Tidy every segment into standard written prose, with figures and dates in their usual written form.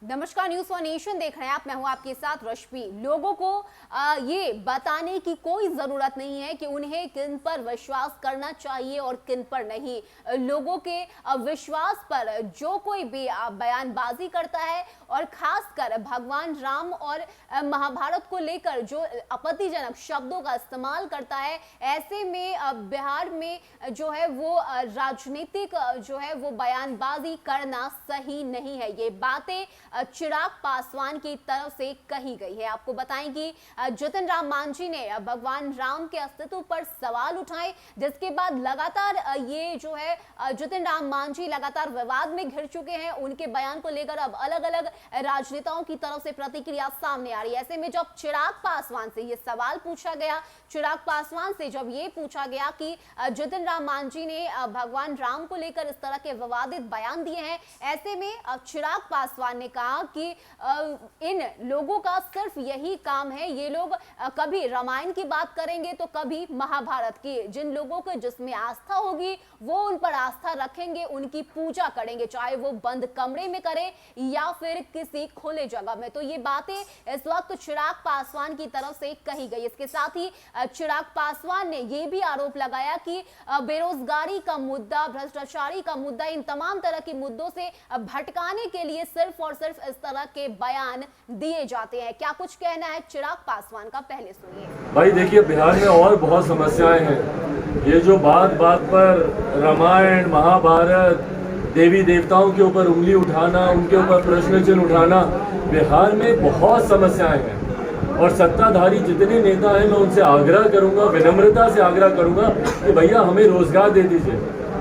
नमस्कार, news for nation देख रहे हैं आप। मैं हूं आपके साथ रश्मि। लोगों को ये बताने की कोई जरूरत नहीं है कि उन्हें किन पर विश्वास करना चाहिए और किन पर नहीं। लोगों के विश्वास पर जो कोई भी बयानबाजी करता है और खासकर भगवान राम और महाभारत को लेकर जो आपत्तिजनक शब्दों का इस्तेमाल करता है, ऐसे में बिहार में जो है वो राजनीतिक जो है वो बयानबाजी करना सही नहीं है। ये बातें चिराग पासवान की तरफ से कही गई है। आपको बताएं कि जितन राम मांझी ने भगवान राम के अस्तित्व पर सवाल उठाए, जिसके बाद लगातार ये जो है जितन राम मांझी लगातार विवाद में घिर चुके हैं। उनके बयान को लेकर अब अलग अलग राजनेताओं की तरफ से प्रतिक्रिया सामने आ रही है। ऐसे में जब चिराग पासवान से ये सवाल पूछा गया, चिराग पासवान से जब ये पूछा गया कि जितन राम मांझी ने भगवान राम को लेकर इस तरह के विवादित बयान दिए हैं, ऐसे में चिराग पासवान ने कहा कि इन लोगों का सिर्फ यही काम है, ये लोग कभी रामायण की बात करेंगे तो कभी महाभारत की। जिन लोगों को जिसमें आस्था होगी वो उन पर आस्था रखेंगे, उनकी पूजा करेंगे, चाहे वो बंद कमरे में करे या फिर किसी खुले जगह में। तो ये बातें इस वक्त चिराग पासवान की तरफ से कही गई। इसके साथ ही चिराग पासवान ने यह भी आरोप लगाया कि बेरोजगारी का मुद्दा, भ्रष्टाचारी का मुद्दा, इन तमाम तरह के मुद्दों से भटकाने के लिए सिर्फ और सिर्फ इस तरह के बयान दिए जाते हैं। क्या कुछ कहना है चिराग पासवान का, पहले सुनिए। भाई देखिए, बिहार में और बहुत समस्याएं हैं। ये जो बात बात पर रामायण, महाभारत, देवी देवताओं के ऊपर उंगली उठाना, उनके ऊपर प्रश्न चिन्ह उठाना, बिहार में बहुत समस्याएं हैं। और सत्ताधारी जितने नेता हैं, मैं उनसे आग्रह करूंगा, विनम्रता से आग्रह करूंगा कि भैया हमें रोजगार दे दीजिए,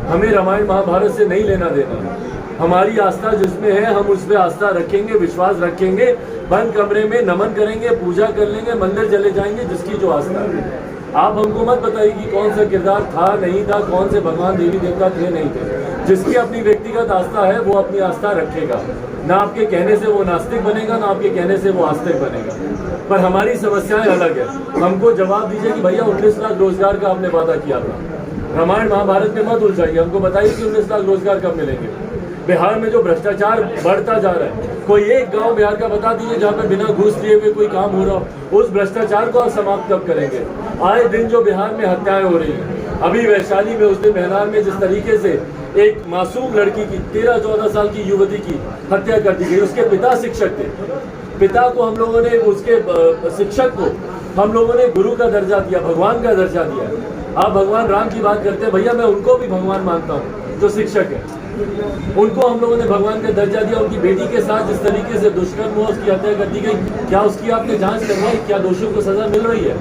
हमें रामायण महाभारत से नहीं लेना देना। हमारी आस्था जिसमें है हम उस पर आस्था रखेंगे, विश्वास रखेंगे, बंद कमरे में नमन करेंगे, पूजा कर लेंगे, मंदिर चले जाएंगे, जिसकी जो आस्था है। आप हमको मत बताइए कि कौन सा किरदार था, नहीं था, कौन से भगवान देवी देवता थे, नहीं थे। जिसकी अपनी व्यक्तिगत आस्था है वो अपनी आस्था रखेगा। ना आपके कहने से वो नास्तिक बनेगा, ना आपके कहने से वो आस्तिक बनेगा। पर हमारी समस्याएं अलग है। हमको जवाब दीजिए कि भैया 19 लाख रोजगार का आपने वादा किया था, रामायण महाभारत में मत उलझाइए। हमको बताइए कि 19 लाख रोजगार कब मिलेंगे। बिहार में जो भ्रष्टाचार बढ़ता जा रहा है, कोई एक गांव बिहार का बता दीजिए जहां पे बिना घूस लिए हुए कोई काम हो रहा हो। उस भ्रष्टाचार को आप समाप्त कब करेंगे। आए दिन जो बिहार में हत्याएं हो रही हैं, अभी वैशाली में, उस दिन मेहनार में जिस तरीके से एक मासूम लड़की की, 13-14 साल की युवती की हत्या कर दी गई। उसके पिता शिक्षक थे, पिता को हम लोगों ने, उसके शिक्षक को हम लोगों ने गुरु का दर्जा दिया, भगवान का दर्जा दिया। आप भगवान राम की बात करते हैं, भैया मैं उनको भी भगवान मानता हूँ जो शिक्षक है। उनको हम लोगों ने भगवान का दर्जा दिया। उनकी बेटी के साथ जिस तरीके से दुष्कर्म हुआ, उसकी हत्या कर दी गई, क्या उसकी आपने जांच करवाई? क्या दोषियों को सजा मिल रही है?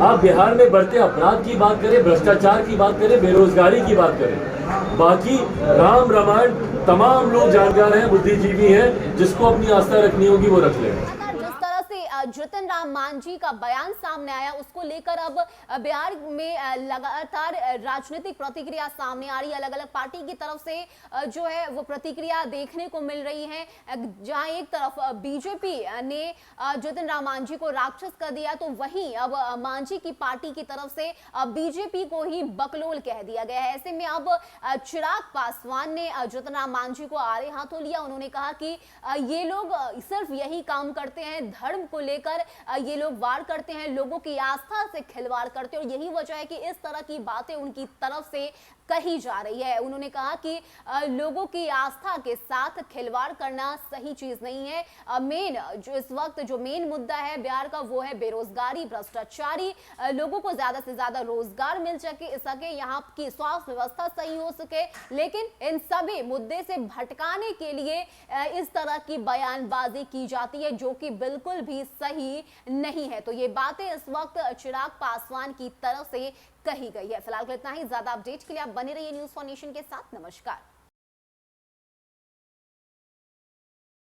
आप बिहार में बढ़ते अपराध की बात करें, भ्रष्टाचार की बात करें, बेरोजगारी की बात करें, बाकी राम रामायण तमाम लोग जानकार हैं, बुद्धिजीवी हैं, जिसको अपनी आस्था रखनी होगी वो रख ले। जितन राम मांझी का बयान सामने आया, उसको लेकर अब बिहार में लगातार राजनीतिक प्रतिक्रिया सामने आ रही है। अलग अलग पार्टी की तरफ से जो है वो प्रतिक्रिया देखने को मिल रही है। जहां एक तरफ बीजेपी ने जितन राम मांझी को राक्षस कर दिया, तो वहीं अब मांझी की पार्टी की तरफ से बीजेपी को ही बकलोल कह दिया गया है। ऐसे में अब चिराग पासवान ने जितन राम मांझी को आड़े हाथों लिया। उन्होंने कहा कि ये लोग सिर्फ यही काम करते हैं, धर्म को लेकर ये लोग वार करते हैं, लोगों की आस्था से खिलवाड़ करते हैं, और यही वजह है कि इस तरह की बातें उनकी तरफ से कही जा रही है। उन्होंने कहा कि लोगों की आस्था के साथ खिलवाड़ करना सही चीज नहीं है। मेन जो इस वक्त जो मेन मुद्दा है बिहार का, वो है बेरोजगारी, भ्रष्टाचारी, लोगों को ज्यादा से ज्यादा रोजगार मिल सके, यहाँ की स्वास्थ्य व्यवस्था सही हो सके। लेकिन इन सभी मुद्दे से भटकाने के लिए इस तरह की बयानबाजी की जाती है, जो कि बिल्कुल भी सही नहीं है। तो ये बातें इस वक्त चिराग पासवान की तरफ से कही गई है। फिलहाल इतना ही। ज्यादा अपडेट के लिए आप बने रहिए न्यूज फॉर नेशन के साथ। नमस्कार।